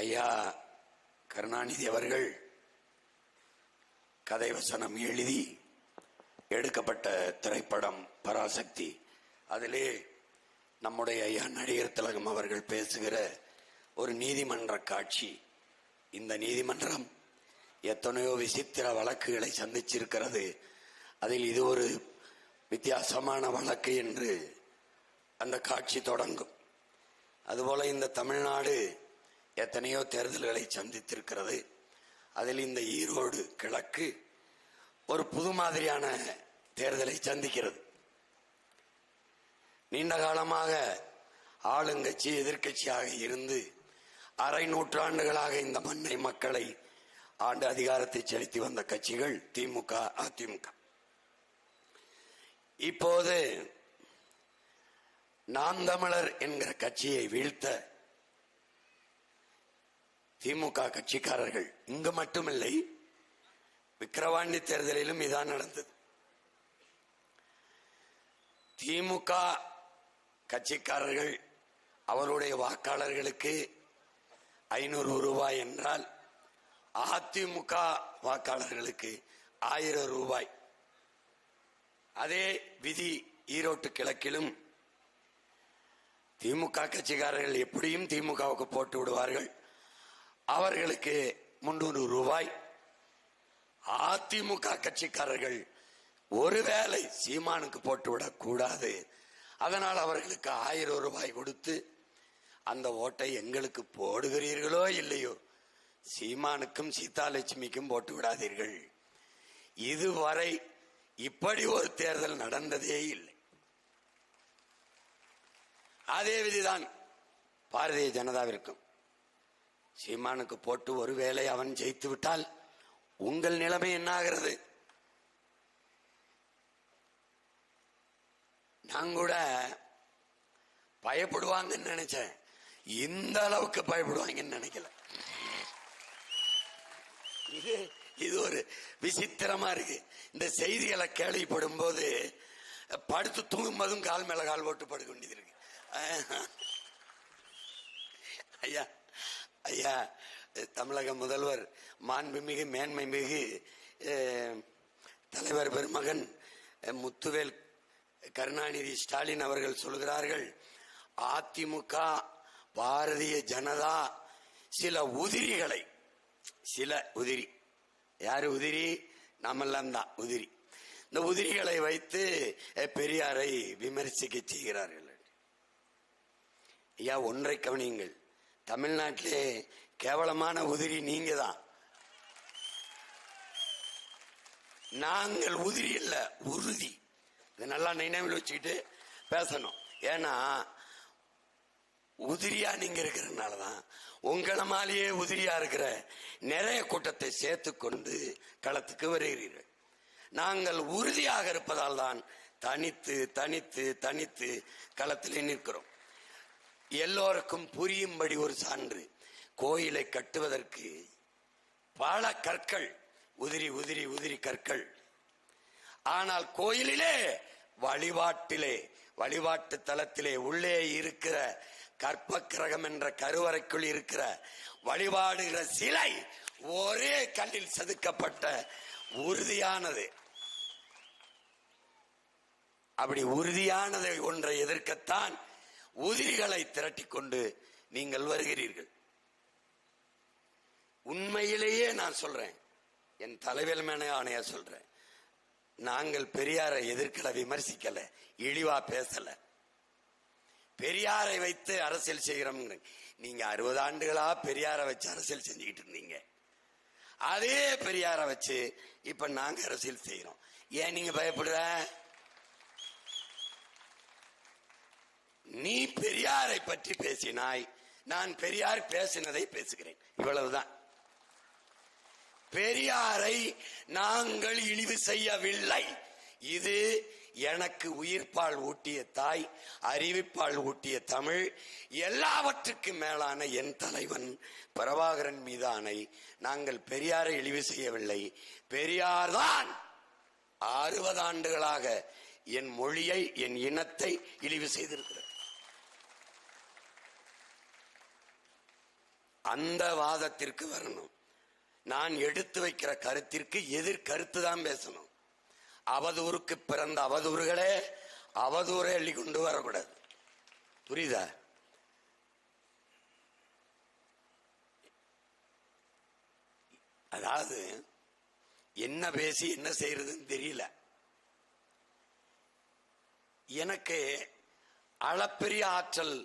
ஐயா கருணாநிதி அவர்கள் கதை வசனம் எழுதி எடுக்கப்பட்ட திரைப்படம் பராசக்தி. அதிலே நம்முடைய ஐயா நடிகர் திலகம் அவர்கள் பேசுகிற ஒரு நீதிமன்ற காட்சி. இந்த நீதிமன்றம் எத்தனையோ விசித்திர வழக்குகளை சந்திச்சிருக்கிறது. அதில் இது ஒரு வித்தியாசமான வழக்கு என்று அந்த காட்சி தொடங்கும். அதுபோல இந்த தமிழ்நாடு எத்தனையோ தேர்தல்களை சந்தித்திருக்கிறது. அதில் இந்த ஈரோடு கிழக்கு ஒரு புது மாதிரியான தேர்தலை சந்திக்கிறது. நீண்ட காலமாக ஆளுங்கட்சி எதிர்கட்சியாக இருந்து அரை நூற்றாண்டுகளாக இந்த மண்ணை மக்களை ஆண்டு அதிகாரத்தை செலுத்தி வந்த கட்சிகள் திமுக, அதிமுக. இப்போது நாம் தமிழர் என்கிற கட்சியை வீழ்த்த திமுக கட்சிக்காரர்கள், இங்கு மட்டுமில்லை விக்கிரவாண்டி தேர்தலிலும் இதான் நடந்தது. திமுக கட்சிக்காரர்கள் அவருடைய வாக்காளர்களுக்கு 500 ரூபாய் என்றால் அதிமுக வாக்காளர்களுக்கு 1000 ரூபாய். அதே விதி ஈரோட்டு கிழக்கிலும் திமுக கட்சிக்காரர்கள் எப்படியும் திமுகவுக்கு போட்டு விடுவார்கள். அவர்களுக்கு 300 ரூபாய். அதிமுக கட்சிக்காரர்கள் ஒருவேளை சீமானுக்கு போட்டுவிடக் கூடாது, அதனால் அவர்களுக்கு 1000 ரூபாய் கொடுத்து அந்த ஓட்டை எங்களுக்கு போடுகிறீர்களோ இல்லையோ, சீமானுக்கும் சீதாலட்சுமிக்கும் போட்டு விடாதீர்கள். இதுவரை இப்படி ஒரு தேர்தல் நடந்ததே இல்லை. அதே விதிதான் பாரதிய ஜனதாவிற்கும். சீமானுக்கு போட்டு ஒருவேளை அவன் ஜெயித்து விட்டால் உங்கள் நிலைமை என்ன ஆகிறது? நான் கூட பயப்படுவாங்கன்னு நினைச்சேன், இந்த அளவுக்கு பயப்படுவாங்கன்னு நினைக்கல. இது ஒரு விசித்திரமா இருக்கு. இந்த செய்திகளை கேள்விப்படும் போது படுத்து தூங்கும்போதும் கால் மேல கால் போட்டு படுக்க வேண்டியது இருக்கு. ஐயா ஐயா தமிழக முதல்வர் மாண்புமிகு மேன்மை மிகு தலைவர் பெருமகன் முத்துவேல் கருணாநிதி ஸ்டாலின் அவர்கள் சொல்கிறார்கள், அதிமுக பாரதிய ஜனதா சில உதிரி, யாரு உதிரி? நாமெல்லாம் தான் உதிரி. இந்த உதிரிகளை வைத்து பெரியாரை விமர்சிக்க செய்கிறார்கள். ஐயா ஒன்றை கவனியுங்கள், தமிழ்நாட்டிலே கேவலமான உதிரி நீங்க தான். நாங்கள் உதிரி இல்ல, உறுதி. இதை நல்லா நினைவில் வச்சுக்கிட்டு பேசணும். ஏன்னா உதிரியா நீங்க இருக்கிறதுனாலதான் உங்களை மாலையே உதிரியா இருக்கிற நிறைய கூட்டத்தை சேர்த்து கொண்டு களத்துக்கு வருகிறீர்கள். நாங்கள் உறுதியாக இருப்பதால் தான் தனித்து தனித்து தனித்து களத்திலே நிற்கிறோம். எல்லோருக்கும் புரியும்படி ஒரு சான்று, கோயிலை கட்டுவதற்கு பல கற்கள், உதிரி உதிரி உதிரி கற்கள். ஆனால் கோயிலிலே வழிபாட்டு தலத்திலே உள்ளே இருக்கிற கற்ப கிரகம் என்ற கருவறைக்குள் இருக்கிற வழிபாடுகிற சிலை ஒரே கல்லில் செதுக்கப்பட்ட உறுதியானது. அப்படி உறுதியானதை ஒன்றை எதிர்க்கத்தான் உதிரிகளை திரட்டிக் கொண்டு நீங்கள் வருகிறீர்கள். உண்மையிலேயே நான் சொல்றேன், என் தலைவர் மேன ஆணையா சொல்றேன், நாங்கள் பெரியாரை எதிர்க்கல, விமர்சிக்கல, இழிவா பேசல. பெரியாரை வைத்து அரசியல் செய்கிறோம். நீங்க 60 ஆண்டுகளா பெரியாரை வச்சு அரசியல் செஞ்சுக்கிட்டு இருந்தீங்க. அதே பெரியாரை வச்சு இப்ப நாங்க அரசியல் செய்யறோம். ஏன் நீங்க பயப்படுற? நீ பெரியாரை பற்றி பேசினாய், நான் பெரியார் பேசினதை பேசுகிறேன், இவ்வளவுதான். பெரியாரை நாங்கள் இழிவு செய்யவில்லை. இது எனக்கு உயிர்ப்பால் ஊட்டிய தாய், அறிவிப்பால் ஊட்டிய தமிழ், எல்லாவற்றுக்கும் மேலான என் தலைவன் பிரபாகரன் மீது ஆணை, நாங்கள் பெரியாரை இழிவு செய்யவில்லை. பெரியார் தான் 60 ஆண்டுகளாக என் மொழியை, என் இனத்தை இழிவு செய்திருக்கிறார். அந்த வாதத்திற்கு வரணும். நான் எடுத்து வைக்கிற கருத்திற்கு எதிர் கருத்து தான் பேசணும். அவதூறுக்கு பிறந்த அவதூறுகளே அவதூறை அள்ளி கொண்டு வரக்கூடாது. புரியுதா? அதாவது என்ன பேசி என்ன செய்யறதுன்னு தெரியல. எனக்கு அளப்பெரிய ஆற்றல்,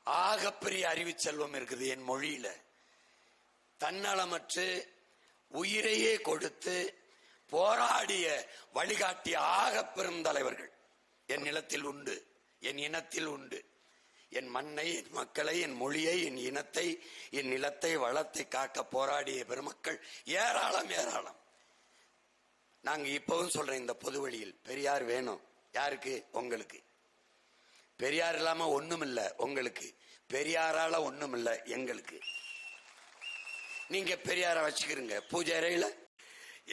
ஆகப்பெரிய அறிவு செல்வம் இருக்குது என் மொழியில. தன்னலமற்று உயிரையே கொடுத்து போராடிய வழிகாட்டிய ஆக பெரும் தலைவர்கள் என் நிலத்தில் உண்டு, என் இனத்தில் உண்டு. என் மண்ணை, என் மக்களை, என் மொழியை, என் இனத்தை, என் நிலத்தை, வளத்தை காக்க போராடிய பெருமக்கள் ஏராளம் ஏராளம். நாங்க இப்பவும் சொல்றேன், இந்த பொது வழியில் பெரியார் வேணும். யாருக்கு? உங்களுக்கு. பெரியார் இல்லாம ஒண்ணும் இல்ல உங்களுக்கு, பெரியாரால ஒண்ணும் இல்ல எங்களுக்கு. நீங்க பெரியார வச்சுக்கிறீங்க பூஜை அறையில.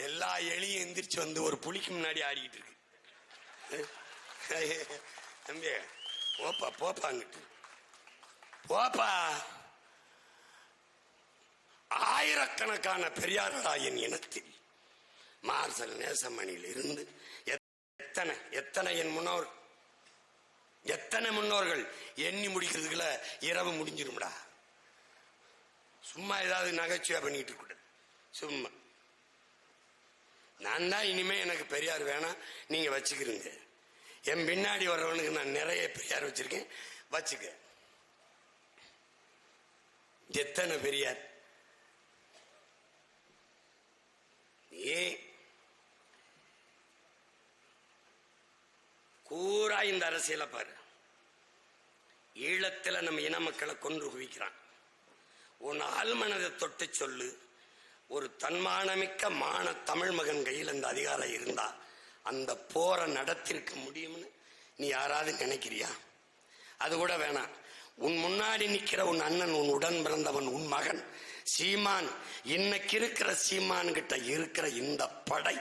எல்லா எலியும் எந்திரிச்சு வந்து ஒரு புலிக்கு முன்னாடி ஆடிக்கிட்டு இருக்கு. தம்பி போப்பா போப்பா, அங்கிட்டு போப்பா. ஆயிரக்கணக்கான பெரியார்களா என் இனத்தில், மார்சல் நேசமணியில் இருந்து எத்தனை எத்தனை என் முன்னோர், எத்தனை முன்னோர்கள் எண்ணி முடிக்கிறதுக்குள்ள இரவு முடிஞ்சிரும்டா. சும்மா ஏதாவது நகைச்சுவை பண்ணிட்டு இருக்க சும்மா. நான் தான் இனிமே எனக்கு பெரியார் வேணாம், நீங்க வச்சுக்கிறீங்க. என் பின்னாடி வர்றவனுக்கு நான் நிறைய பெரியார் வச்சிருக்கேன், வச்சுக்க. எத்தனை பெரியார்? கூறா இந்த அரசியலை பாரு. ஈழத்துல நம்ம இன மக்களை கொன்று குவிக்கிறான். உன் ஆழ்மனதை தொட்டு சொல்லு. ஒரு தன்மானமிக்க மான தமிழ் மகன் கையில் அந்த அதிகாரம் இருந்தா அந்த போரை நடத்திருக்க முடியும்னு நீ யாராவது நினைக்கிறியா? அது கூட வேணாம். உன் முன்னாடி நிக்கிற உன் அண்ணன், உன் உடன் பிறந்தவன், உன் மகன் சீமான், இன்னைக்கு இருக்கிற சீமான் கிட்ட இருக்கிற இந்த படை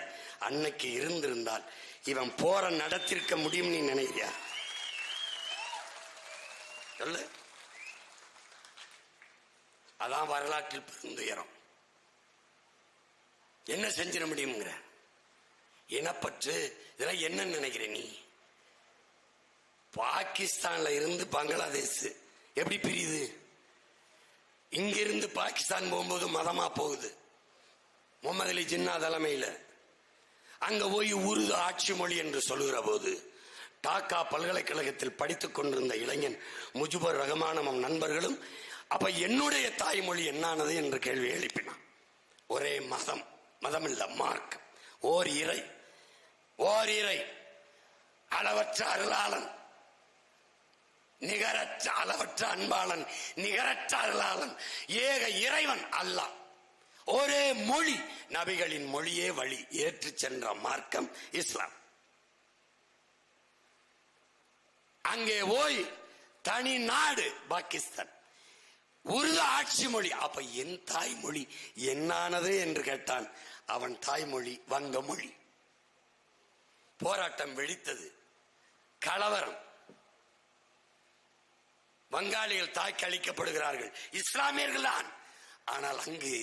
அன்னைக்கு இருந்திருந்தால் இவன் போரை நடத்திருக்க முடியும் நீ நினைக்கிறியா? சொல்லு. அதான் வரலாற்றில் பெருந்துயரம். என்ன செஞ்சிட முடியுங்கிற இனப்பற்று. இதெல்லாம் என்ன நினைக்கிற நீ? பாகிஸ்தான்ல இருந்து பங்களாதேஷ் எப்படி பிரியுது? இங்கிருந்து பாகிஸ்தான் போகும்போது மதமா போகுது. முகமது அலி ஜின்னா தலைமையில் அங்க போய் உருது ஆட்சி மொழி என்று சொல்லுகிற போது டாக்கா பல்கலைக்கழகத்தில் படித்துக் கொண்டிருந்த இளைஞன் முஜிபுர் ரஹ்மானும் நண்பர்களும் அப்ப என்னுடைய தாய்மொழி என்னானது என்று கேள்வி எழுப்பினான். ஒரே மதம், மதம் இல்ல மார்க், ஓர் இறை, ஓர் இறை, அளவற்ற அருளாளன், நிகரற்ற அளவற்ற அன்பாளன், நிகரற்ற அருளாளன், ஏக இறைவன் அல்லாஹ். ஒரே மொழி, நபிகளின் மொழியே வழி, ஏற்று சென்ற மார்க்கம் இஸ்லாம். அங்கே போய் தனி நாடு பாகிஸ்தான், உருது ஆட்சி மொழி. அப்ப என் தாய்மொழி என்னானது என்று கேட்டான். அவன் தாய்மொழி வங்க மொழி. போராட்டம் வெடித்தது, கலவரம். வங்காளிகள் தாக்கி அளிக்கப்படுகிறார்கள், இஸ்லாமியர்கள் தான். ஆனால் அங்கு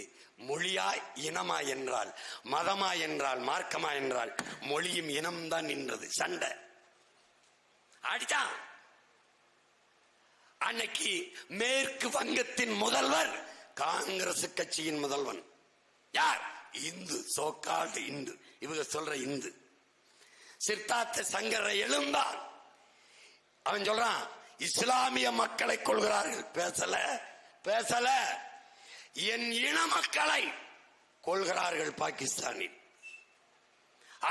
மொழியா இனமா என்றால், மதமா என்றால், மார்க்கமா என்றால் மொழியும் இனம்தான் நின்றது. சண்டை அடிச்சான். அன்னைக்கு மேற்கு வங்கத்தின் முதல்வர் காங்கிரஸ் கட்சியின் முதல்வன் யார்? இந்து, சோக்கால்டு இந்து. இவங்க சொல்ற இந்து சித்தார்த்த சங்கரை எழுந்தான். அவன் சொல்றான் இஸ்லாமிய மக்களை கொள்கிறார்கள். பேசல பேசல, என் இன மக்களை கொள்கிறார்கள் பாகிஸ்தானில்.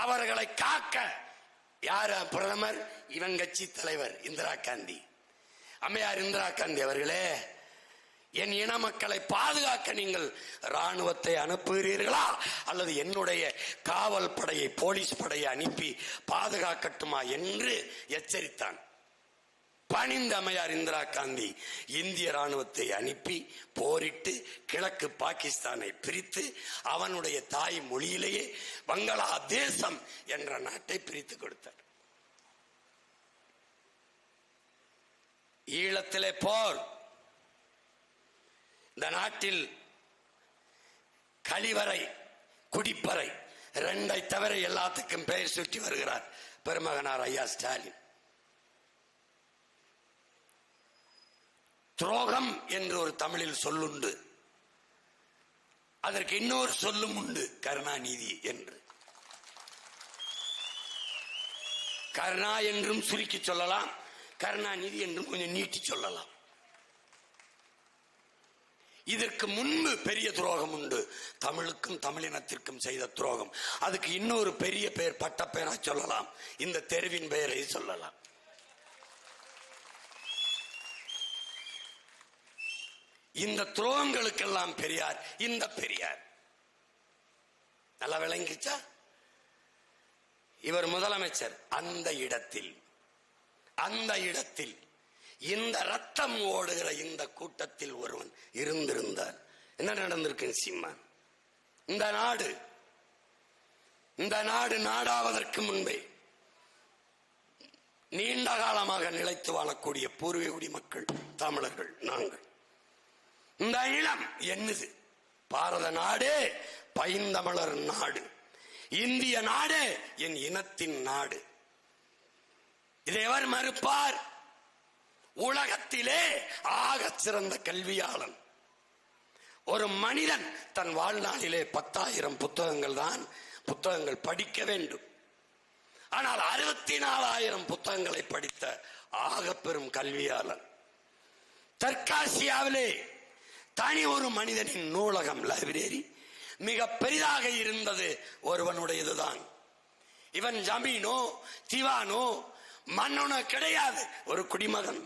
அவர்களை காக்க யார் பிரதமர்? இவன் கட்சி தலைவர் இந்திரா காந்தி. அம்மையார் இந்திரா காந்தி அவர்களே, என் இன மக்களை பாதுகாக்க நீங்கள் ராணுவத்தை அனுப்புகிறீர்களா அல்லது என்னுடைய காவல் படையை, போலீஸ் படையை அனுப்பி பாதுகாக்கட்டுமா என்று எச்சரித்தான். பணிந்த அம்மையார் இந்திரா காந்தி இந்திய ராணுவத்தை அனுப்பி போரிட்டு கிழக்கு பாகிஸ்தானை பிரித்து அவனுடைய தாய் மொழியிலேயே வங்களாதேசம் என்ற நாட்டை பிரித்து கொடுத்தார். ஈழத்திலே போர், இந்த நாட்டில் கழிவறை, குடிப்பறை ரெண்டை தவிர எல்லாத்துக்கும் பெயர் சுற்றி வருகிறார் பெருமகனார் ஐயா ஸ்டாலின். துரோகம் என்று ஒரு தமிழில் சொல்லுண்டு, அதற்கு இன்னொரு சொல்லும் உண்டு, கருணாநிதி என்று. கருணா என்றும் சுருக்கி சொல்லலாம், கருணாநிதி என்றும் கொஞ்சம் நீட்டி சொல்லலாம். இதற்கு முன்பு பெரிய துரோகம் உண்டு, தமிழுக்கும் தமிழினத்திற்கும் செய்த துரோகம். அதுக்கு இன்னொரு பெரிய பெயர், பட்ட பெயரா சொல்லலாம், இந்த தெருவின் பெயரை சொல்லலாம். இந்த துரோகங்களுக்கெல்லாம் பெரியார், இந்த பெரியார். நல்லா விளங்கிச்சா? இவர் முதலமைச்சர். அந்த இடத்தில் இந்த ரத்தம் ஓடுகிற இந்த கூட்டத்தில் ஒருவன் இருந்திருந்தார். என்ன நடந்திருக்கு சிம்மா? இந்த நாடு நாடாவதற்கு முன்பே நீண்ட காலமாக நிலைத்து வாழக்கூடிய பூர்வீக குடிமக்கள் தமிழர்கள் நாங்கள். இந்த இளம் என்னது? பாரத நாடே பைந்தமிழர் நாடு, இந்திய நாடே என் இனத்தின் நாடு. இதை எவர் மறுப்பார்? உலகத்திலே ஆக சிறந்த கல்வியாளன் ஒரு மனிதன் தன் வாழ்நாளிலே 10,000 புத்தகங்கள் படிக்க வேண்டும். ஆனால் 64,000 புத்தகங்களை படித்த ஆக பெரும் கல்வியாளன். தெற்காசியாவிலே தனி ஒரு மனிதனின் நூலகம், லைப்ரரி மிக பெரிதாக இருந்தது ஒருவனுடையதுதான். இவன் ஜமீனோ திவானோ மன்னனோ கிடையாது, ஒரு குடிமகன்.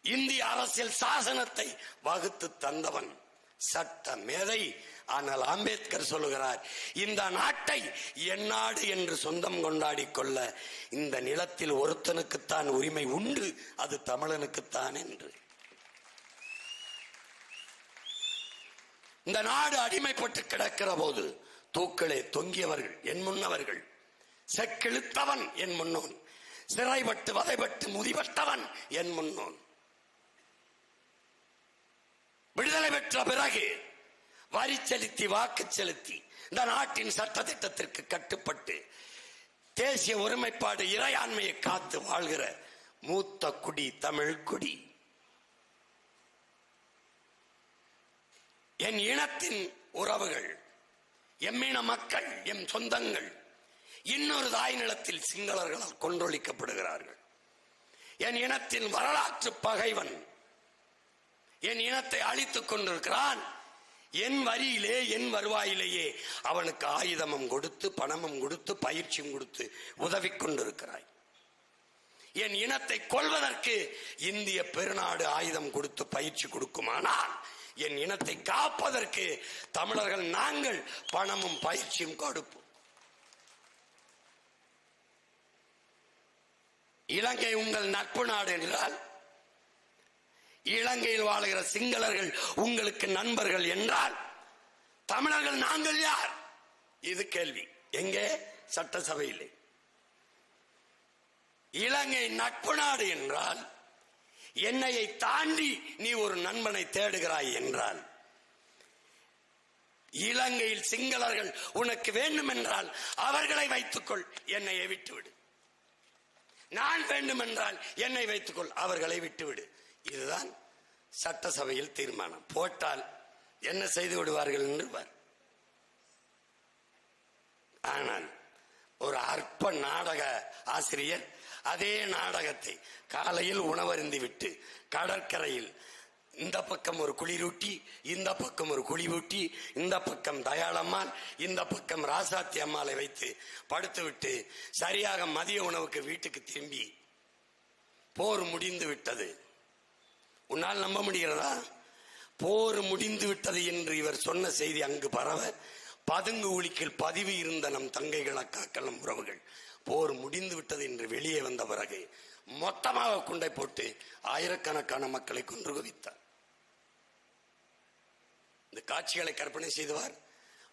இந்திய அரசியல் சாசனத்தை வகுத்து தந்தவன், சட்ட மேதை. ஆனால் அம்பேத்கர் சொல்லுகிறார், இந்த நாட்டை என் நாடு என்று சொந்தம் கொண்டாடி கொள்ள இந்த நிலத்தில் ஒருத்தனுக்குத்தான் உரிமை உண்டு, அது தமிழனுக்குத்தான் என்று. இந்த நாடு அடிமைப்பட்டு கிடக்கிற போது தூக்களே தொங்கியவர்கள் என் முன்னவர்கள், செக்கிழுத்தவன் என் முன்னோன், சிறைப்பட்டு வதைப்பட்டு முதிபட்டவன் என் முன்னோன். விடுதலை பெற்ற பிறகு வரி செலுத்தி வாக்கு செலுத்தி இந்த நாட்டின் சட்ட திட்டத்திற்கு கட்டுப்பட்டு தேசிய ஒருமைப்பாடு இறையாண்மையை காத்து வாழ்கிற மூத்த குடி தமிழ் குடி. என் இனத்தின் உறவுகள், எம்மின மக்கள், எம் சொந்தங்கள் இன்னொரு தாய் நிலத்தில் சிங்களர்களால் கொன்றொழிக்கப்படுகிறார்கள். என் இனத்தின் வரலாற்று பகைவன் என் இனத்தை அழித்துக் கொண்டிருக்கிறான். என் வரியிலே, என் வருவாயிலேயே அவனுக்கு ஆயுதமும் கொடுத்து, பணமும் கொடுத்து, பயிற்சியும் கொடுத்து உதவி கொண்டிருக்கிறாய். என் இனத்தை கொல்வதற்கு இந்திய பெருநாடு ஆயுதம் கொடுத்து பயிற்சி கொடுக்குமானால், என் இனத்தை காப்பதற்கு தமிழர்கள் நாங்கள் பணமும் பயிற்சியும் கொடுப்போம். இலங்கை உங்கள் நட்பு நாடு என்றால், இலங்கையில் வாழ்கிற சிங்களர்கள் உங்களுக்கு நண்பர்கள் என்றால், தமிழர்கள் நாங்கள் யார்? இது கேள்வி. எங்கே? சட்டசபையிலே. இலங்கை நட்பு நாடு என்றால், என்னையை தாண்டி நீ ஒரு நண்பனை தேடுகிறாய் என்றால், இலங்கையில் சிங்களர்கள் உனக்கு வேண்டும் என்றால் அவர்களை வைத்துக்கொள், என்னையை விட்டுவிடு. நான் வேண்டும் என்றால் என்னை வைத்துக்கொள், அவர்களை விட்டுவிடு. இதுதான் சட்டசபையில் தீர்மானம். போட்டால் என்ன செய்து விடுவார்கள் என்று பார். ஆனால் ஒரு அற்ப நாடக ஆசிரியர் அதே நாடகத்தை காலையில் உணவருந்தி விட்டு கடற்கரையில் இந்த பக்கம் ஒரு குளிரூட்டி, இந்த பக்கம் ஒரு குழிவூட்டி, இந்த பக்கம் தயாளம்மாள், இந்த பக்கம் ராசாத்தி அம்மாளை வைத்து படுத்துவிட்டு சரியாக மதிய உணவுக்கு வீட்டுக்கு திரும்பி போர் முடிந்து விட்டது. உன்னால் நம்ப முடிகிறதா? போர் முடிந்து விட்டது என்று இவர் சொன்ன செய்தி அங்கு பரவ, பதுங்கு ஒலிக்கில் பதிவு இருந்த நம் தங்கைகள், அக்காக்கள், நம் உறவுகள் போர் முடிந்து விட்டது என்று வெளியே வந்த பிறகு மொத்தமாக குண்டை போட்டு ஆயிரக்கணக்கான மக்களை கொன்று குவித்தார். இந்த காட்சிகளை கற்பனை செய்துவார்.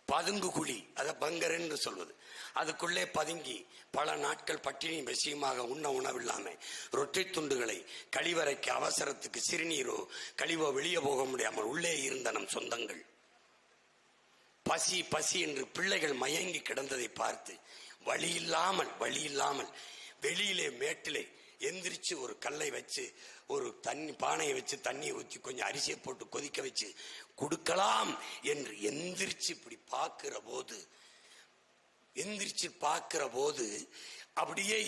பதுங்கு குழி, அதை பங்கர் என்று சொல்வது. அதுக்குள்ளே பதுங்கி பல நாட்கள் பட்டினி பசியுமாக உண்ண உணவில்லாம ரொட்டி துண்டுகளை கழிவறைக்கு அவசரத்துக்கு சிறுநீரோ கழிவோ வெளியே போக முடியாமல் உள்ளே இருந்த நம் சொந்தங்கள் பசி பசி என்று பிள்ளைகள் மயங்கி கிடந்ததை பார்த்து வழி இல்லாமல் வெளியிலே மேட்டிலே எந்திரிச்சு ஒரு கல்லை வச்சு ஒரு தண்ணி பானையை வச்சு தண்ணியை ஊற்றி கொஞ்சம் அரிசியை போட்டு கொதிக்க வச்சு கொடுக்கலாம் என்று எந்திரிச்சு இப்படி பார்க்கிற போது அப்படியே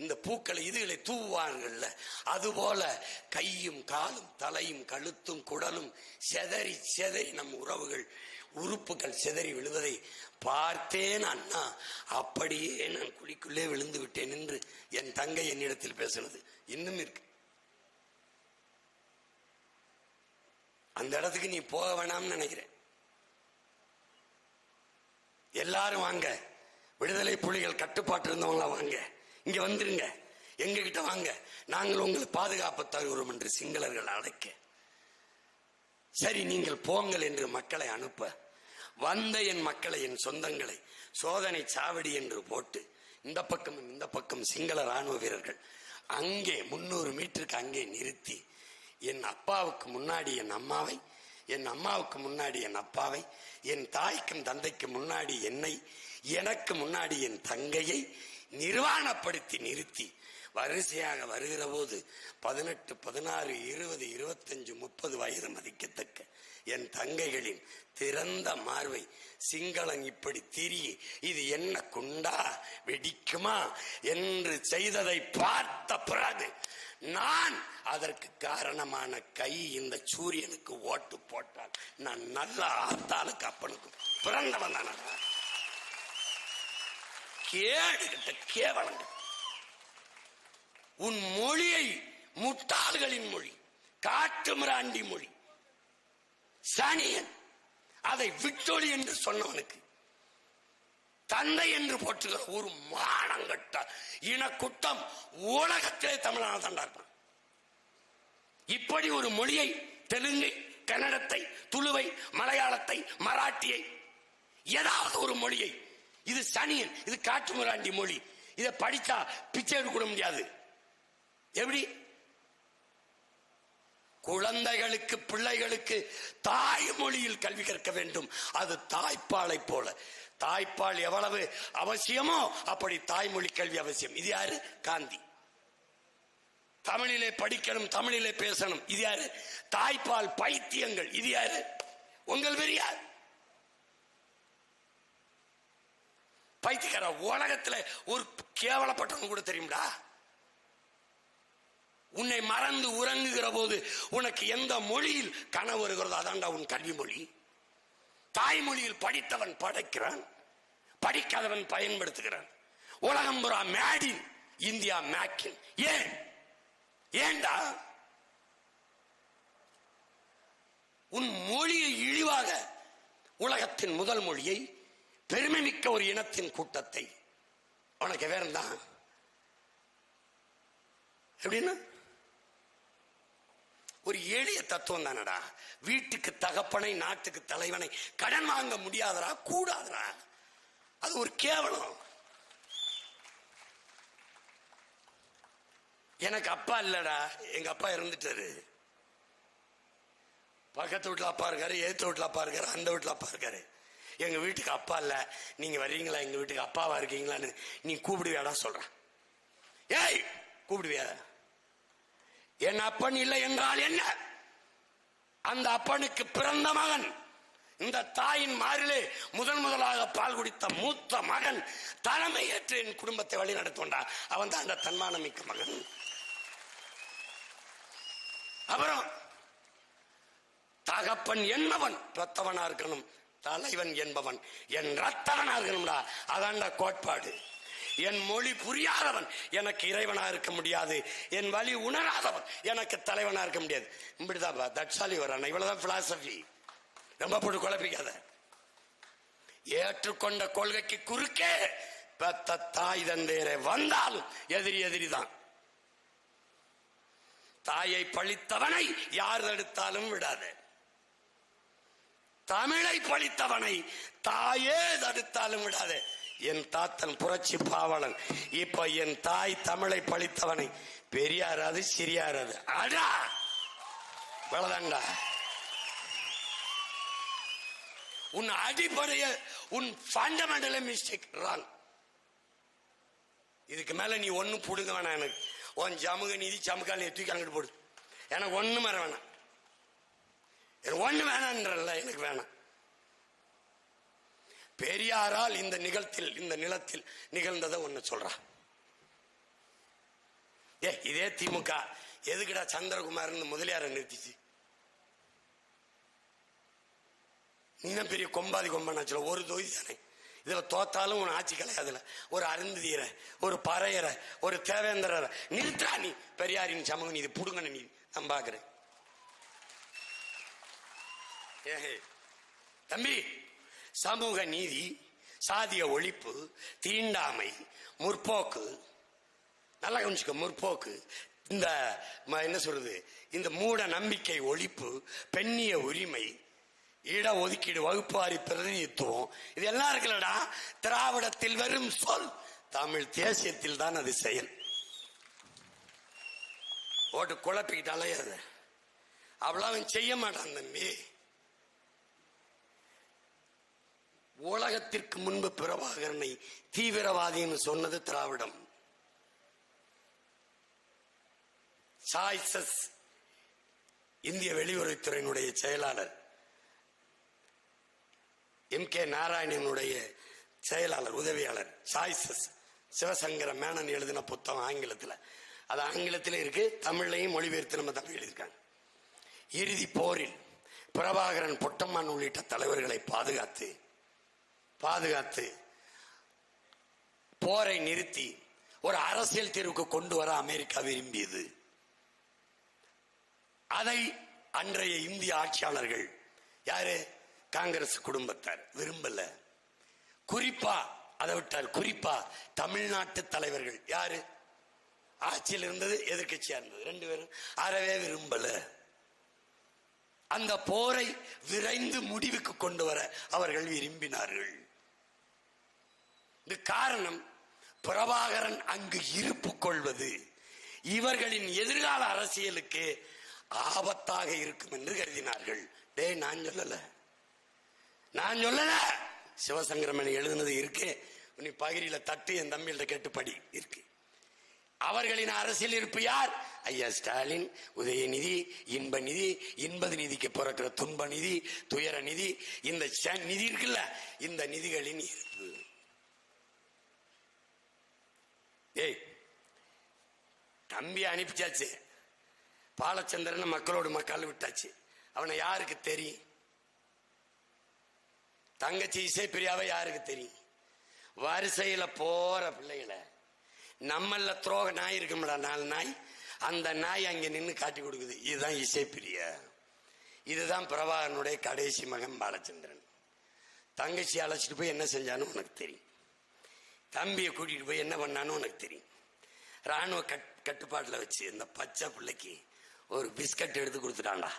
இந்த பூக்களை இதுகளை தூவார்கள்ல, அதுபோல கையும் காலும் தலையும் கழுத்தும் குடலும் செதறி நம் உறுப்புகள் செதறி விழுவதை பார்த்தேன் அண்ணா. அப்படியே நான் குழிக்குள்ளே விழுந்து விட்டேன் என்று என் தங்கை என்னிடத்தில் பேசினது இன்னும் இருக்கு. அந்த இடத்துக்கு நீ போக வேணாம்னு நினைக்கிறேன். எல்லாரும் வாங்க, விடுதலை புலிகள் கட்டுப்பாட்டு இருந்தவங்கள வாங்க, இங்க வந்துருங்க, எங்க கிட்ட வாங்க, நாங்கள் உங்களை பாதுகாப்பு தருகிறோம் என்று சிங்களர்கள் அழைக்க, சரி நீங்கள் போங்கள் என்று மக்களை அனுப்ப வந்த என் மக்களை, என் சொந்தங்களை சோதனை சாவடி என்று போட்டு இந்த பக்கம் சிங்கள ராணுவ வீரர்கள் அங்கே 300 மீட்டருக்கு அங்கே நிறுத்தி என் அப்பாவுக்கு முன்னாடி என் அம்மாவை, என் அம்மாவுக்கு முன்னாடி என் அப்பாவை, என் தாய்க்கும் தந்தைக்கு முன்னாடி என்னை, எனக்கு முன்னாடி என் தங்கையை நிர்வாணப்படுத்தி நிறுத்தி வரிசையாக வருகிற போது 18, 16, 20, 25, 30 வயது மதிக்கத்தக்க என் தங்கைகளின் திறந்த மார்பை சிங்களன் இப்படி திரி இது என்ன குண்டா வெடிக்குமா என்று செய்ததை பார்த்த பிறகு நான் அதற்கு காரணமான கை இந்த சூரியனுக்கு ஓட்டு போட்டால் நான் நல்ல ஆத்தாளுக்கு அப்பனுக்கு பிறந்தவன் தான். கேடுகிட்ட கேவலங்கள். உன் மொழியை முட்டாள்களின் மொழி, காட்டு மிராண்டி மொழி, சனியன், அதை விட்டொழி என்று சொன்னவனுக்கு தந்தை என்று போற்றுகிற ஒரு மானங்கட்ட இனக்குட்டம் உலகத்திலே தமிழான தண்டா இருப்பான். இப்படி ஒரு மொழியை, தெலுங்கை, கன்னடத்தை, துளுவை, மலையாளத்தை, மராட்டியை, ஏதாவது ஒரு மொழியை, இது சனியன், இது காட்டு மிராண்டி மொழி, இதை படித்தா பிச்சை எடுக்க முடியாது. எப்படி? குழந்தைகளுக்கு, பிள்ளைகளுக்கு தாய்மொழியில் கல்வி கற்க வேண்டும். அது தாய்ப்பாலை போல. தாய்ப்பால் எவ்வளவு அவசியமோ அப்படி தாய்மொழி கல்வி அவசியம். இது யாரு? காந்தி. தமிழிலே படிக்கணும், தமிழிலே பேசணும். இது யாரு? தாய்ப்பால் பைத்தியங்கள். இது யாரு? உங்கள் பெரியார். பைத்தியக்கார. உலகத்துல ஒரு கேவலப்பட்டவங்க கூட தெரியும்டா. உன்னை மறந்து உறங்குகிற போது உனக்கு எந்த மொழியில் கனவு வருகிறதோ அதான்டா உன் கல்வி மொழி. தாய்மொழியில் படித்தவன் படைக்கிறான், படிக்காதவன் பயன்படுத்துகிறான். உலகம் புறா மேடின் இந்தியா மேக்கின். ஏன்டா உன் மொழியை இழிவாக, உலகத்தின் முதல் மொழியை, பெருமை மிக்க ஒரு இனத்தின் கூட்டத்தை உனக்கு வேறந்தான் எப்படின்னா ஒரு எளிய தத்துவம் தானடா. வீட்டுக்கு தகப்பனை, நாட்டுக்கு தலைவனை கடன் வாங்க முடியாதரா, கூடாதரா. அது ஒரு கேவலம். எனக்கு அப்பா இல்லடா, எங்க அப்பா இறந்துட்டாரு. பக்கத்து வீட்டுல அப்பா இருக்காரு, எதிர்த்து வீட்டுல அப்பா இருக்காரு, அந்த வீட்டுல அப்பா இருக்காரு. எங்க வீட்டுக்கு அப்பா இல்ல, நீங்க வர்றீங்களா எங்க வீட்டுக்கு அப்பாவா இருக்கீங்களான்னு நீ கூப்பிடுவியாடா சொல்ற. ஏய் கூப்பிடுவியா? என் அப்பன் இல்லை என்றால் என்ன? அந்த அப்பனுக்கு பிறந்த மகன், இந்த தாயின் மாரிலே முதலாக பால் குடித்த மூத்த மகன் தலைமை ஏற்று என் குடும்பத்தை வழி நடத்துவா. அவன் தான் அந்த தன்மானம் மிக்க மகன். அப்புறம் தகப்பன் என்பவன் ரத்தவனா இருக்கணும், தலைவன் என்பவன் என் ரத்தவனா இருக்கணும்டா. அதான்டா கோட்பாடு. என் மொழி புரியாதவன் எனக்கு இறைவனா இருக்க முடியாது, என் வழி உணராதவன் எனக்கு தலைவனா இருக்க முடியாது. இப்படிதான் தட்சாலி வரான். இவ்வளவுதான் பிலாசபி. ரொம்ப போட்டு குழப்பிக்காத. ஏற்றுக்கொண்ட கொள்கைக்கு குறுக்கே பெத்த தாய் தந்தையரை வந்தாலும் எதிரிதான். தாயை பழித்தவனை யார் தடுத்தாலும் விடாது. தமிழை பழித்தவனை தாயே தடுத்தாலும் விடாதே. என் தாத்தன் புரட்சி பாவலன். இப்ப என் தாய் தமிழை பழித்தவனை பெரியாராது சிறியாராது அடா வளதாண்டா. உன் அடிப்படைய உன் ஃபண்டமெண்டல் மிஸ்டேக் ராங். இதுக்கு மேல நீ ஒண்ணு புடுங்க வேணாம். எனக்கு உன் ஜமுக நீதி சமுக்கால தூக்கி அங்கிட்டு போடு. எனக்கு ஒண்ணு மர வேணாம். ஒண்ணு வேணான்றல்ல, எனக்கு வேணாம். பெரியாரால் இந்த நிலத்தில் நிகழ்ந்ததை ஒண்ணு சொல்றா. இதே திமுக எதுக்குடா சந்திரகுமார் முதலியார நிறுத்திச்சு? இன்னும் பெரிய கொம்பாதி கொம்பனாச்சுல ஒரு தொகுதி தானே. இதுல தோத்தாலும் உன் ஆட்சி கிடையாதுல. ஒரு அருந்ததியர, ஒரு பறையற, ஒரு தேவேந்திரரை நிறுத்தா. நீ பெரியாரின் சமூக நீதி புடுங்க. நீ நான் பாக்குறேன் தம்பி. சமூக நீதி, சாதிய ஒழிப்பு, தீண்டாமை, முற்போக்கு, நல்லா கவனிச்சுக்க, முற்போக்கு, இந்த என்ன சொல்றது, இந்த மூட நம்பிக்கை ஒழிப்பு, பெண்ணிய உரிமை, இட ஒதுக்கீடு, வகுப்பாரி பிரதிநிதித்துவம், இது எல்லாம் இருக்குல்லடா. திராவிடத்தில் வரும் சொல், தமிழ் தேசியத்தில் தான் அது செயல். ஓட்டு குழப்பிக்கிட்டாலே அது அவ்வளவு அவன் செய்ய மாட்டான் தம்பி. உலகத்திற்கு முன்பு பிரபாகரனை தீவிரவாதின்னு சொன்னது திராவிடம். சாய்சஸ் இந்திய வெளியுறவுத்துறையினுடைய செயலாளர், MK நாராயணனுடைய செயலாளர் உதவியாளர் சாய்சஸ் சிவசங்கர மேனன் எழுதின புத்தகம் ஆங்கிலத்தில். அது ஆங்கிலத்தில் இருக்கு, தமிழ்லையும் மொழிபெயர்த்து நம்ம தமிழ் எழுதியிருக்காங்க. இறுதி போரில் பிரபாகரன், பொட்டம்மான் உள்ளிட்ட தலைவர்களை பாதுகாத்து போரை நிறுத்தி ஒரு அரசியல் தீர்வுக்கு கொண்டு வர அமெரிக்கா விரும்பியது. அதை அன்றைய இந்திய ஆட்சியாளர்கள், யாரு, காங்கிரஸ் குடும்பத்தார் விரும்பல. குறிப்பா அதை விட்டார், குறிப்பா தமிழ்நாட்டு தலைவர்கள், யாரு ஆட்சியில் இருந்தது, எதிர்கட்சியா இருந்தது, ரெண்டு பேரும் அறவே விரும்பல. அந்த போரை விரைந்து முடிவுக்கு கொண்டு வர அவர்கள் விரும்பினார்கள். இது காரணம், பிரபாகரன் அங்கு இருப்பு கொள்வது இவர்களின் எதிர்கால அரசியலுக்கு ஆபத்தாக இருக்கும் என்று கருதினார்கள். நான் சொல்லல, சிவசங்கரமணி எழுதுனது இருக்கு. நீ பகிரில தட்டு என் தம்பியில கேட்டு படி இருக்கு. அவர்களின் அரசியல் இருப்பு யார்? ஐயா ஸ்டாலின், உதயநிதி, இன்ப நிதி, இன்பது நிதிக்கு பிறக்கிற துன்ப நிதி, துயர நிதி, இந்த நிதி இருக்குல்ல, இந்த நிதிகளின் இருப்பு. தம்பி அனுப்பிச்சாச்சு, பாலச்சந்திரன் மக்களோடு மக்கள் விட்டாச்சு. அவனை யாருக்கு தெரியும்? தங்கச்சி இசைப்பிரியாவை யாருக்கு தெரியும்? வரிசையில போற பிள்ளைகளை நம்மள துரோக நாய் இருக்கும்ல, 4 நாய், அந்த நாய் அங்க நின்று காட்டி கொடுக்குது. இதுதான் இசைப்பிரியா, இதுதான் பிரபாகரனுடைய கடைசி மகன் பாலச்சந்திரன். தங்கச்சி அழைச்சிட்டு போய் என்ன செஞ்சான்னு உனக்கு தெரியும். தம்பியை கூட்டிட்டு போய் என்ன பண்ணான்னு உனக்கு தெரியும். ராணுவ கட்டுப்பாட்டுல வச்சு இந்த பச்சை பிள்ளைக்கு ஒரு பிஸ்கட் எடுத்து கொடுத்துட்டான்டா.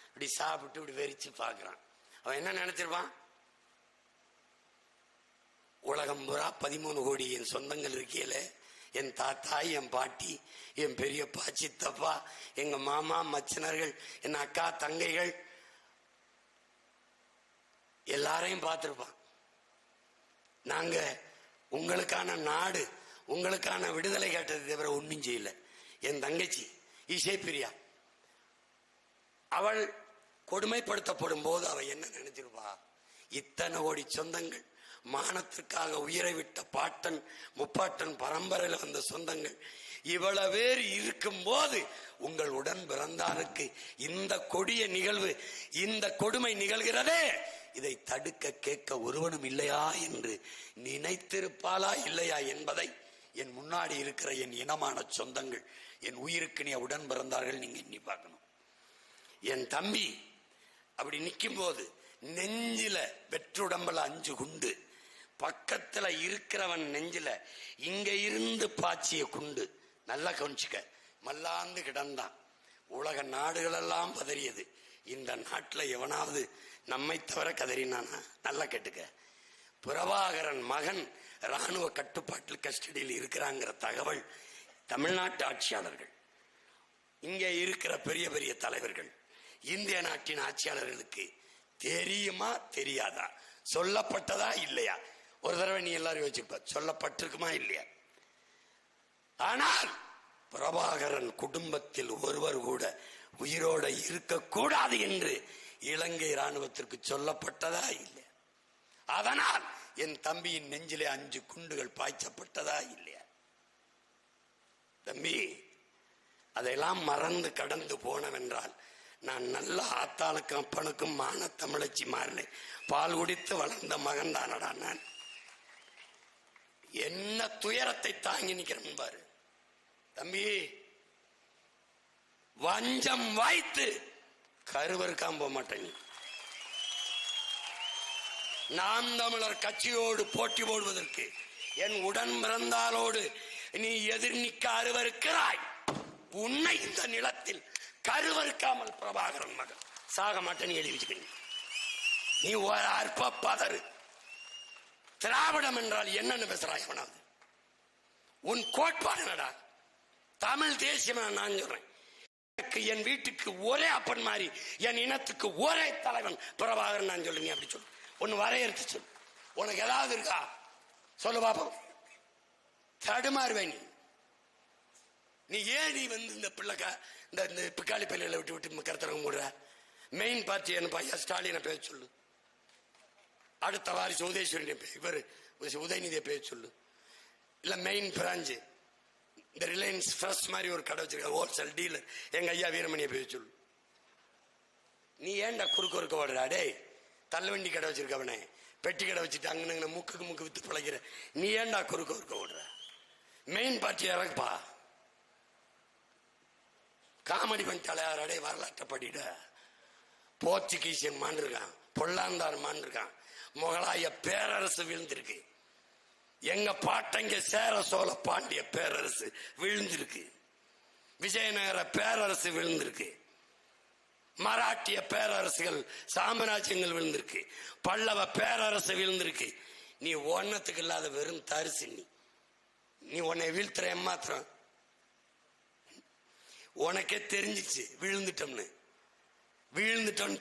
இப்படி சாப்பிட்டு இப்படி வெறிச்சு பாக்குறான். அவன் என்ன நினைச்சிருப்பான்? உலகம் பூரா 13 கோடி என் சொந்தங்கள் இருக்கையில, என் தாத்தா, என் பாட்டி, என் பெரியப்பா, சித்தப்பா, எங்க மாமா, மச்சினர்கள், என் அக்கா, தங்கைகள் எல்லாரையும் பார்த்திருப்பான். நாங்க உங்களுக்கான நாடு, உங்களுக்கான விடுதலை கேட்டதை தவிர ஒன்றும் செய்யல. என் தங்கச்சி இசைப்பிரியா, அவள் கொடுமைப்படுத்தப்படும் போது அவ என்ன நினைச்சிருப்பா? இத்தனை கோடி சொந்தங்கள், மானத்திற்காக உயிரை விட்ட பாட்டன் முப்பாட்டன் பரம்பரையில் வந்த சொந்தங்கள், இவ்வளவு பேர் இருக்கும் போது உங்கள் உடன் பிறந்தாருக்கு இந்த கொடிய நிகழ்வு, இந்த கொடுமை நிகழ்கிறதே, இதை தடுக்க கேட்க ஒருவனும் இல்லையா என்று நினைத்திருப்பாளா இல்லையா என்பதை என் முன்னாடி இருக்கிற என் இனமான சொந்தங்கள், என் உயிருக்கு நீ உடன் பிறந்தார்கள், நீங்க எண்ணி பார்க்கணும். என் தம்பி அப்படி நிற்கும் போது நெஞ்சில வெற்றுடம்புல 5 குண்டு, பக்கத்துல இருக்கிறவன் நெஞ்சில இங்க இருந்து பாய்ச்சிய குண்டு. நல்லா கவனிச்சுக்க, மல்லாந்து கிடந்தான். உலக நாடுகள் எல்லாம் பதறியது. இந்த நாட்டில் எவனாவது நம்மை தவிர கதறினானா? நல்லா கேட்டுக்க. பிரபாகரன் மகன் ராணுவ கட்டுப்பாட்டில் கஸ்டடியில் இருக்கிறாங்கிற தகவல் தமிழ்நாட்டு ஆட்சியாளர்கள், இங்கே இருக்கிற பெரிய பெரிய தலைவர்கள், இந்திய நாட்டின் ஆட்சியாளர்களுக்கு தெரியுமா தெரியாதா? சொல்லப்பட்டதா இல்லையா? ஒரு தடவை நீ எல்லாரும் யோசிப்ப, சொல்லப்பட்டிருக்குமா இல்லையா? ஆனால் பிரபாகரன் குடும்பத்தில் ஒருவர் கூட உயிரோட இருக்கக்கூடாது என்று இலங்கை ராணுவத்திற்கு சொல்லப்பட்டதா இல்லை? அதனால் என் தம்பியின் நெஞ்சிலே 5 குண்டுகள் பாய்ச்சப்பட்டதா இல்லையா? தம்பி, அதையெல்லாம் மறந்து கடந்து போனவென்றால் நான் நல்ல ஆத்தாளுக்கும் அப்பனுக்கும் மான தமிழச்சி மாறினே பால் குடித்து வளர்ந்த மகன் தானடா நான். என்ன துயரத்தை தாங்கி நிக்கிறேன் பாரு தம்பி. வஞ்சம் வாய்த்து கருவருக்காம போக மாட்டேன். நாம் தமிழர் கட்சியோடு போட்டி போடுவதற்கு என் உடன் பிறந்தாலோடு நீ எதிர் நிற்க அருவருக்கிறாய். உன்னை இந்த நிலத்தில் கருவறுக்காமல் பிரபாகரன் மகன் சாக மாட்டேன்னு எழுதி வச்சுக்க. நீ ஒரு அற்ப பதறு. திராவிடம் என்றால் என்னன்னு பேசுறாய்? அவனாவது உன் கோட்பாடு என்னடா? தமிழ் தேசியம் நான் சொல்றேன். என் வீட்டுக்கு ஒரே அப்பன் மாதிரி என் இனத்துக்கு ஒரே தலைவன் பிரபாகரன் நான் சொல்லுங்க. அப்படி சொல்லு, ஒன்னு வரையறுத்து சொல்லு. உனக்கு ஏதாவது இருக்கா சொல்லு பாப்போம். தடுமாறுவேன் நீ. ஏன் நீ இந்த பிள்ளைக்கா இந்த பிக்காளி பள்ளியில விட்டு விட்டு கருத்தரங்க மூடுற? மெயின் பார்ட்டி என்ன பையா ஸ்டாலினை பேச சொல்லு. அடுத்த வாரிசு உதயசூரியன் இவர் உதயநிதியை பேச சொல்லு. இல்ல மெயின் பிரான்ச்சு இந்த ரிலையன்ஸ் ஃப்ரெஷ் மாதிரி ஒரு கடை வச்சிருக்க ஹோல்சேல் டீலர் எங்க ஐயா வீரமணியை பேச சொல்லு. நீ ஏன்டா குறுக்க ஓடுற? டே, தள்ளுவண்டி கடை வச்சிருக்கவனே, பெட்டி கடை வச்சுட்டு அங்கே முக்குக்கு முக்கு வித்து பிழைக்கிற நீ ஏன்டா குறுக்க ஓடுற? மெயின் பார்ட்டி இறக்குப்பா. காமெடி பண்ணிட்டாலே யாராடே வரலாற்றை படிட. போர்ச்சுகீசியன் மாண்டிருக்கான், பொல்லாந்தார் மாண்டிருக்கான், முகலாய பேரரசு விழுந்திருக்கு. எங்க பாட்டங்க சேர சோழ பாண்டிய பேரரசு விழுந்திருக்கு. விஜயநகர பேரரசு விழுந்திருக்கு. மராட்டிய பேரரசுகள் சாம்ராஜ்யங்கள் விழுந்திருக்கு. பல்லவ பேரரசு விழுந்திருக்கு. நீ ஒன்னத்துக்கு இல்லாத வெறும் தரிசு. நீ உன்னை வீழ்த்துற ஏமாத்திரம். உனக்கே தெரிஞ்சிச்சு விழுந்துட்டோம்னு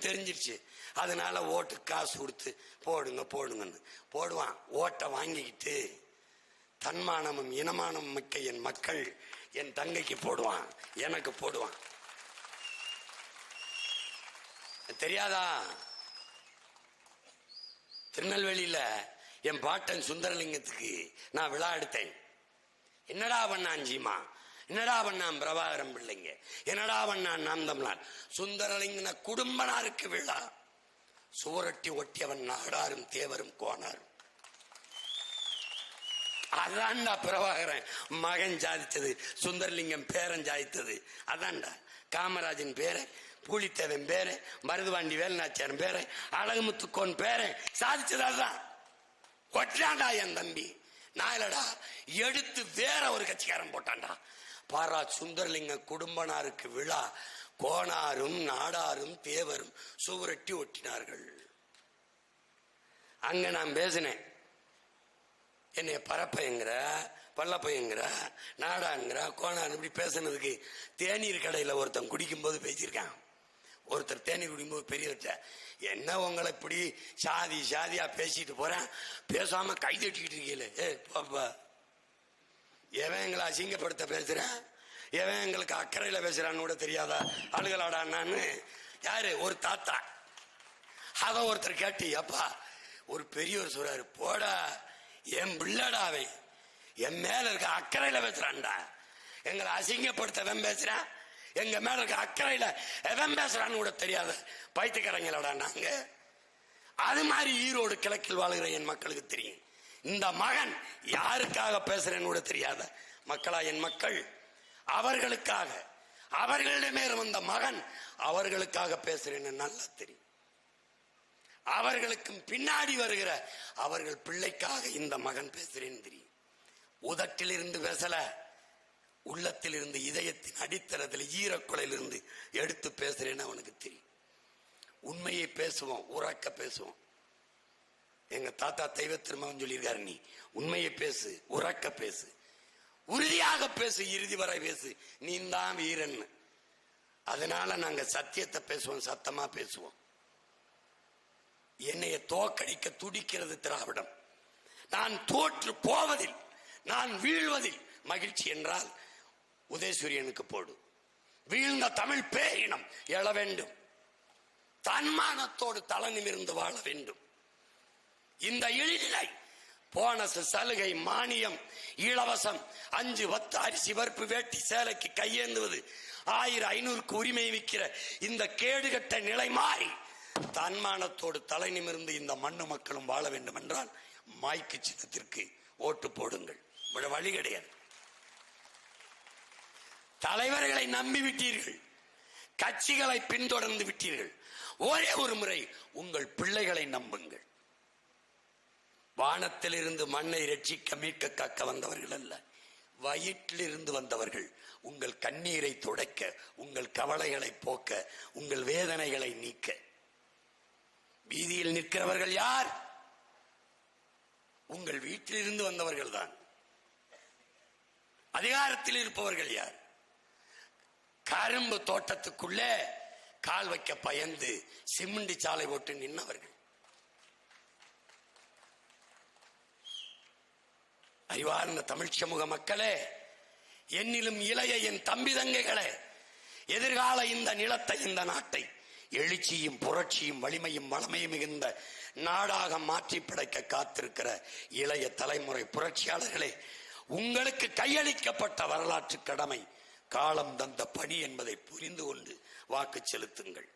தெரிஞ்சிருச்சு. அதனால ஓட்டு காசு கொடுத்து போடுங்கன்னு போடுவான். ஓட்டை வாங்கிக்கிட்டு தன்மானமும் இனமானமும் மிக்க என் மக்கள் என் தங்கைக்கு போடுவான், எனக்கு போடுவான். தெரியாதா? திருநெல்வேலியில என் பாட்டன் சுந்தரலிங்கத்துக்கு நான் விழா எடுத்தேன். என்னடா பண்ணான் ஜீமா, என்னடா பண்ணான் பிரபாகரன் பிள்ளைங்க, என்னடா பண்ணான் நாம் தமிழன். சுந்தரலிங்கன குடும்பனாருக்கு விழா. சுவரொட்டி ஒட்டியவன் நாடாரும் தேவரும் கோணாரும். அதான்டா பிரபாகரன் மகன் சாதிச்சது, சுந்தரலிங்கம் பேரன் சாதித்தது. அதான்டா காமராஜன் பேரன், பூலித்தேவன் பேரன், மருதுவாண்டி வேலுநாச்சியாரன் பேரன், அழகுமுத்துக்கோன் பேரன் சாதிச்சது. அதுதான் ஒட்டாண்டா என் தம்பி. நான் இல்லடா, எடுத்து வேற ஒரு கட்சிக்காரன் போட்டான்டா. பாரா, சுந்தரலிங்க குடும்பனாருக்கு விழா, கோணாரும் நாடாரும் தேவரும் சுவரொட்டி ஒட்டினார்கள். அங்க நான் பேசினேன். என்னைய பரப்பைங்கிற, பல்லப்பைங்கிற, நாடாங்கிற, கோணார் இப்படி பேசுனதுக்கு தேநீர் கடையில ஒருத்தன் குடிக்கும் போது பேசியிருக்கான். ஒருத்தர் தேநீர் குடிக்கும்போது பெரியவர்கிட்ட, என்ன உங்களை இப்படி சாதியா பேசிட்டு போறேன், பேசாம கை தட்டிக்கிட்டு இருக்கீங்களே. பாப்பா, எவன் எங்களை அசிங்கப்படுத்த பேசுறேன், எவன் எங்களுக்கு அக்கறையில பேசுறான்னு கூட தெரியாதா அழுகலாடான்னு யாரு ஒரு தாத்தா. அத ஒருத்தர் கேட்டு, அப்பா ஒரு பெரியவர் சொல்றாரு, போடா என் பிள்ளடாவே, என் மேல இருக்க அக்கறையில பேசுறான்டா. எங்களை அசிங்கப்படுத்தவன் பேசுறான், எங்க மேல இருக்க அக்கறையில எவன் பேசுறான்னு கூட தெரியாத பைத்தியக்காரங்களோட நாங்க. அது மாதிரி ஈரோடு கிழக்கில் வாழ்கிற என் மக்களுக்கு தெரியும். இந்த மகன் யாருக்காக பேசுறேன்னு கூட தெரியாத மக்களா என் மக்கள், அவர்களுக்காக, அவர்களிடமே வந்த மகன் அவர்களுக்காக பேசுறேன்னு நல்லா தெரியும். அவர்களுக்கும் பின்னாடி வருகிற அவர்கள் பிள்ளைக்காக இந்த மகன் பேசுறேன்னு தெரியும். உதட்டில் இருந்து பேசல, உள்ளத்தில் இருந்து, இதயத்தின் அடித்தளத்தில் ஈரக்குலையிலிருந்து எடுத்து பேசுறேன்னு அவனுக்கு தெரியும். உண்மையை பேசுவோம், உறக்க பேசுவோம். எங்க தாத்தா தெய்வ திருமகன் சொல்லியிருக்காரு, நீ உண்மையை பேசு, உறக்க பேசு, உறுதியாக பேசு, இறுதி வரை பேசு, நீ தான் வீரன். அதனால நாங்க சத்தியத்தை பேசுவோம், சத்தமா பேசுவோம். என்னைய தோக்கடிக்க துடிக்கிறது திராவிடம். நான் தோற்று போவதில், நான் வீழ்வதில் மகிழ்ச்சி என்றால் உதயசூரியனுக்கு போடு. வீழ்ந்த தமிழ் பேரினம் எழ வேண்டும், தன்மானத்தோடு தலை நிமிர்ந்து வாழ வேண்டும். இந்த இழிநிலை, போனஸ், சலுகை, மானியம், இலவசம், 5-10 அரிசி பருப்பு வேட்டி சேலைக்கு கையேந்துவது, 1000-500க்கு உரிமை விற்கிற இந்த கேடுகட்ட நிலை மாறி தன்மானத்தோடு தலை நிமிர்ந்து இந்த மண்ணு மக்களும் வாழ வேண்டும் என்றால் மாய்க்கு சின்னத்திற்கு ஓட்டு போடுங்கள். வழி கிடையாது. தலைவர்களை நம்பி விட்டீர்கள், கட்சிகளை பின்தொடர்ந்து விட்டீர்கள். ஒரே ஒரு முறை உங்கள் பிள்ளைகளை நம்புங்கள். வானத்தில் இருந்து மண்ணை ரட்சிக்க மீட்க காக்க வந்தவர்கள் அல்ல, வயிற்றிலிருந்து வந்தவர்கள். உங்கள் கண்ணீரை துடைக்க, உங்கள் கவலைகளை போக்க, உங்கள் வேதனைகளை நீக்க. வீதியில் நிற்கிறவர்கள் யார்? உங்கள் வீட்டிலிருந்து வந்தவர்கள் தான். அதிகாரத்தில் இருப்பவர்கள் யார்? கரும்பு தோட்டத்துக்குள்ளே கால் வைக்க பயந்து சிமெண்ட் சாலை போட்டு நின்றவர்கள். அறிவார்ந்த தமிழ் சமூக மக்களே, என்னிலும் இளைய என் தம்பி தங்கைகளே, எதிர்கால இந்த நிலத்தை, இந்த நாட்டை எழுச்சியும் புரட்சியும் வலிமையும் வளமையும் மிகுந்த நாடாக மாற்றி படைக்க காத்திருக்கிற இளைய தலைமுறை புரட்சியாளர்களே, உங்களுக்கு கையளிக்கப்பட்ட வரலாற்று கடமை காலம் தந்த பணி என்பதை புரிந்து கொண்டு வாக்கு செலுத்துங்கள்.